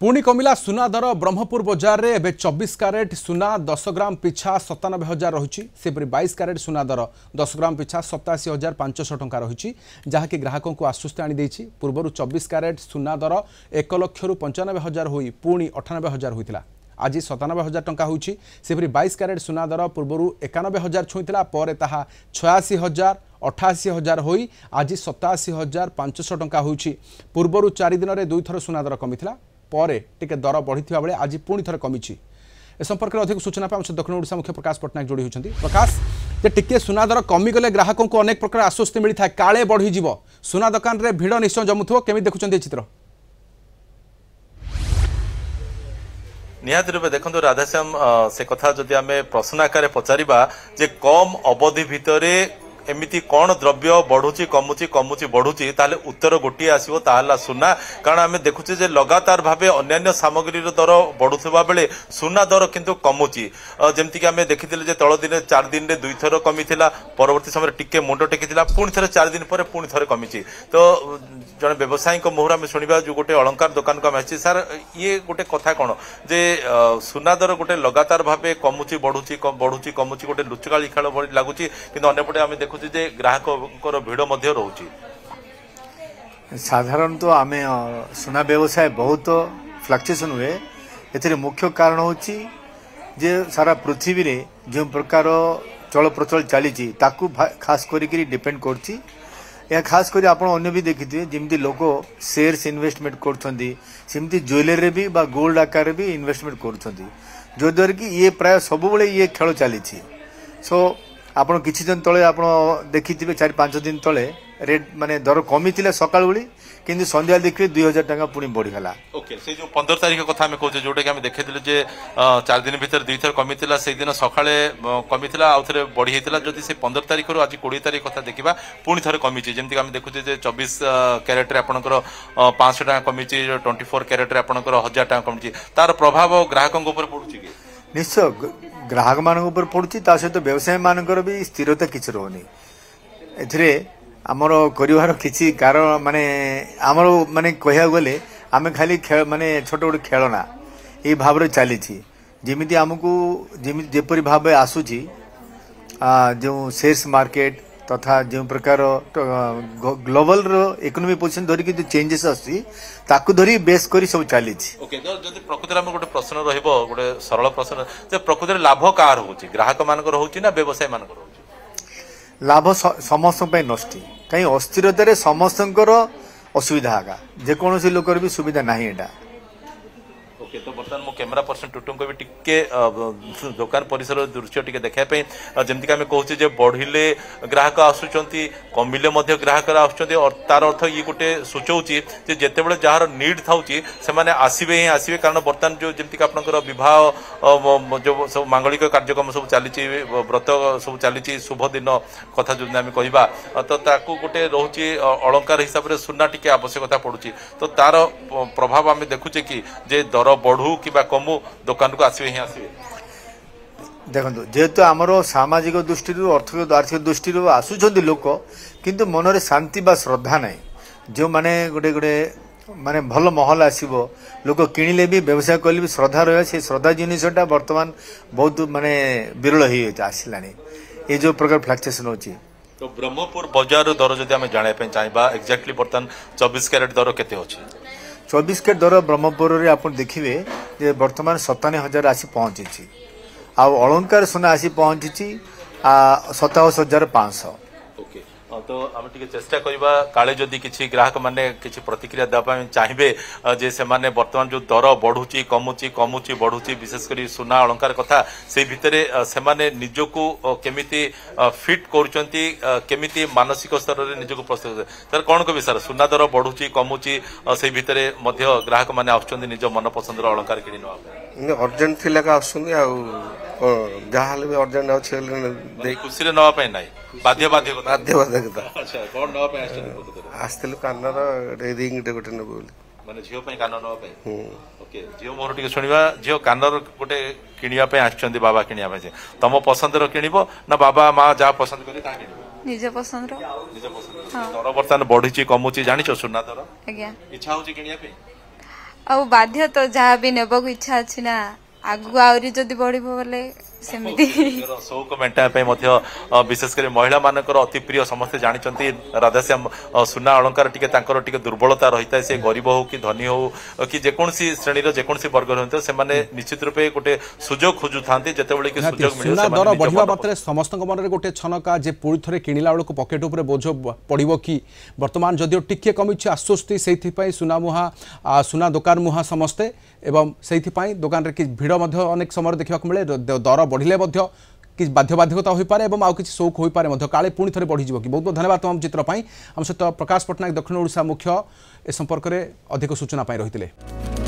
पुणी कमिला सुना दर ब्रह्मपुर बजार में एवं 24 क्यारेट सुना 10 ग्राम पिछा 97,000 रही सेपरी 22 क्यारेट सुना दर 10 ग्राम पिछा 87,500 टंका रही जहाँकि ग्राहकों को आश्वस्ति आनी पूर्व 24 क्यारेट सुना दर 1,95,000 हो पुणी 98,000 होता आज 97,000 टंका होपरी 22 क्यारेट सुना दर पूर्व 91,000 छुईला पर 86,000 88,000 हो आज 87,500 टंका होची पूर्व 4 दिन में 2 थर सुना दर कमी पर टिके दर बढ़ी बेले आज पुणी थर कमी ए संपर्क में अधिक सूचना पाँच दक्षिण ओडिशा मुख्य प्रकाश पट्टनायक जोड़ी होती प्रकाश जे टिके सुना दर कमिगले ग्राहकों को अनेक प्रकार आश्वस्ति मिलता है काले बढ़ी सुना दुकान में भिड़ निश्चय जमुव केमी देखुं चित्र निहाती रूपे देखो राधाश्याम से कथा जदि आम प्रश्न आकार पचारिबा जे कम अवधि भितर एमिति कौन द्रव्य बढ़ुची कमुची कमुची बढ़ुची ताले उत्तर गोटे आसो ताला सुना कारण आम देखुचे जे लगातार भावे अन्य सामग्री दर बढ़ुवा बेले सुना दर किंतु कमुची जमती आम देखी जे तल दिन 4 दिन में 2 थर कमी परवर्ती समय टिके मुंड टेकी पुणी थे 4 दिन पर पुणी थे कमी तो जड़े व्यवसायी मुहर आम शुणा जो गोटे अलंकार दुकान को आम सर ये गोटे कथा कौन जे सुना दर गोटे लगातार भावे कमुची बढ़ुची बढ़ुची कमुची गोटे लुचकाली खेल लगुच कि अंपटे आम देखु ग्राहक भिड़ रोचे साधारणतः आम सुना व्यवसाय बहुत फ्लक्चुएसन हुए ए मुख्य कारण होची जे सारा पृथ्वी रे जो प्रकार चल प्रचल चली खास करी डिपेंड करछि या खास करी आपण अन्य भी देखिथिबे जेमती लोक शेयर्स इन्वेस्टमेंट करछंती सेमती ज्वेलरी रे भी बा गोल्ड आकार रे भी इन्वेस्टमेंट करछंती जो द्वारा कि ये प्राय सब बेले ये खेल चली सो आपण किछि दिन तले आपण देखिथिबे 4-5 दिन तले रेट माने दर कमी थिले सकाळ बेली किंतु संध्या देखि 2000 टका पुणी बढ़ी गला ओके से जो 15 तारिख कथा हम कहूचे जोटा कि हम देखिथिले जे 4 दिन भीतर 2 थर कमी थिला से दिन सकाळे कमी थिला आ थरे बढ़ी हेतिला जदि से 15 तारिख रु आज 20 तारिख कथा देखिबा पुणी थरे कमी छि जेमति हम देखुचे जे 24 कैरेट रे आपनकर 500 टका कमी छि 24 कैरेट रे आपनकर 1000 टका कमी छि तार प्रभाव ग्राहकन ऊपर पडुछि कि निश्चय ग्राहक मान ऊपर पड़ुछि ता सहित व्यवसाय मानकर भी स्थिरता किछि रहनी एथिरे हमर करिवार किछि कारण माने हमर माने कहया गले आमे खाली माने छोट छोट खेलना ए भाव रे चली छि जेमिति हमकु जेमिति जेपरि भाव आसुछि जो शेयर्स मार्केट तथा जो प्रकार ग्लोबल इकोनॉमी पोजिशन धरी कि चेंजेस आसी ताकू धरी बेस करी सब चली ओके तो जदि प्रकृति में गोटे प्रश्न रहइबो गोटे सरल प्रश्न जे प्रकृति लाभ कार होची ग्राहक मानकर होची ना व्यवसाय मानकर होची लाभ समस्त पे नष्टि कहीं अस्थिरतारे समस्तंकर असुविधा आगा जे कोनोसी लोकर भी सुविधा नाही एटा ओके तो बर्तमान मो कैमरा पर्सन टुटुम को भी टिके दुकान परिसर दृश्य टिके देखा जमती कि आम कहूँ जे बढ़िले ग्राहक आसुचंती कमिले मध्य ग्राहक आसुचंती और तार अर्थ ये गोटे सूचौची जे जेतेबेले जार नीड थाउची से माने आसीबे ही आसीबे कारण बर्तमान जो जमती कि आपनकर विवाह जो सब मांगलिक कार्यक्रम सब चली व्रत सब चली शुभ दिन कथा जो आम कहवा तो ताकू गोटे रोचे अलंकार हिसाब से सुना टिके आवश्यकता पड़ुची तो तार प्रभाव आम देखुचे कि जे दर बढ़ू कि कमु दुकान को आसवे ही आसवे देखो जेहेतु आमर सामाजिक दृष्टि आर्थिक दृष्टि आसुचंती लोक किंतु मनरे शांति बा श्रद्धा ना जो माने गोटे गोटे माने भल महल आसीबो लोक किणिले भी व्यवसाय कले भी श्रद्धा रहे से श्रद्धा जिनिसटा वर्तमान बहुत माने विरल ही आसिलानी ये जो प्रकार फ्लक्चुएसन होची तो ब्रह्मपुर बाजार दर जदि आम जाना चाहिए एक्जाक्टली बर्तमान 24 कैरेट दर केते होची 24 कैरेट दर ब्रह्मपुर रे आपण देखिबे जे वर्तमान 57,000 आसी पहुंची आ अलंकार सोना आसी पहुंची 27,500 ओके तो आम टिके चेष्टा करबा काले जदि किछि ग्राहक माने किछि प्रतिक्रिया देबा चाहिए जे से माने वर्तमान जो दर बढ़ुची कमुची कमुची बढ़ुची विशेष करी सुना अलंकार कथा से भितरे से माने निजको केमिति फिट करचंती केमिति मानसिक स्तर रे निजको प्रस्तुत सर कोन को सर सुना दर बढ़ुची कमुची से भितरे मध्य ग्राहक माने आछंती निज मन पसंद रो अलंकार किनि नवा अर्जेंट थिला का आछंती आ जहाले भी अर्जेंट अछि खुशी रे नवा पे नाही बाध्य बाध्य अच्छा कोन नवा पे आछंती आस्तेल कानर रिंग टे गोटे नबो माने झियो पे कान नवा पे ओके झियो मोर टिके सुनिबा झियो कानर गोटे किनिया पे आछंती बाबा किनिया पे तम पसंद रो किनिबो ना बाबा मां जा पसंद करे ता किनिबो निज पसंद रो दर बर्तमान बढ़ी कमुची जानी सुना दर आज्ञा इच्छा होची किनिया पे ଆଉ ବାଧ୍ୟ ତ ଯାହା ବି ନେବାକୁ ଇଚ୍ଛା ଅଛି ନା ଆଗକୁ ଆହୁରି ଯଦି ବଢିବ ବୋଲେ ସେମିତି ସୌକ ମେଣ୍ଟାଇବା ପାଇଁ ମଧ୍ୟ ବିଶେଷ କରି ମହିଳା ମାନଙ୍କର ଅତି ପ୍ରିୟ ସମସ୍ତେ ଜାଣିଛନ୍ତି ରାଧାଶ୍ୟାମ ସୁନା ଅଳଙ୍କାର ଟିକେ ତାଙ୍କର ଟିକେ ଦୁର୍ବଳତା ରହିଥାଏ ସେ ଗରିବ ହଉ କି ଧନୀ ହଉ କି ଯେକୌଣସି ଶ୍ରେଣୀର ଯେକୌଣସି ବର୍ଗର ହୁଅନ୍ତୁ ସେମାନେ ନିଶ୍ଚିତ ରୂପେ ଗୋଟେ ସୁଯୋଗ ଖୋଜୁଥାନ୍ତି ଯେତେବେଳେ କି ସୁଯୋଗ ମିଳେ ସୁନା ଦର ବଢିବା ମାତ୍ରେ ସମସ୍ତଙ୍କ ମନରେ ଗୋଟେ ଛନକା ଯେ ପୁଣି ଥରେ କିଣିଲା ବେଳକୁ ପକେଟ ଉପରେ ବୋଝ ପଡ଼ିବ କି ବର୍ତ୍ତମାନ ଯଦିଓ ଟିକେ କମିଛି ଆଶ୍ୱସ୍ତି ସେଇଥିପାଇଁ ସୁନା ଦୋକାନ ମୁହାଁ ସମସ୍ତେ ଏବଂ ସେଇଥିପାଇଁ ଦୋକାନରେ କି ଭିଡ଼ ମଧ୍ୟ ଅନେକ ସମୟରେ ଦେଖିବାକୁ ମିଳେ ଦର बढ़िले कि बाध्यबाधकता हो पारे और आउ किसी शौक हो पारे काले पुणी थे बढ़ीज कि बहुत बहुत धन्यवाद तमाम चित्र आम सहित प्रकाश पट्टनायक दक्षिण ओडिशा मुख्य ए संपर्क में अधिक सूचना रही।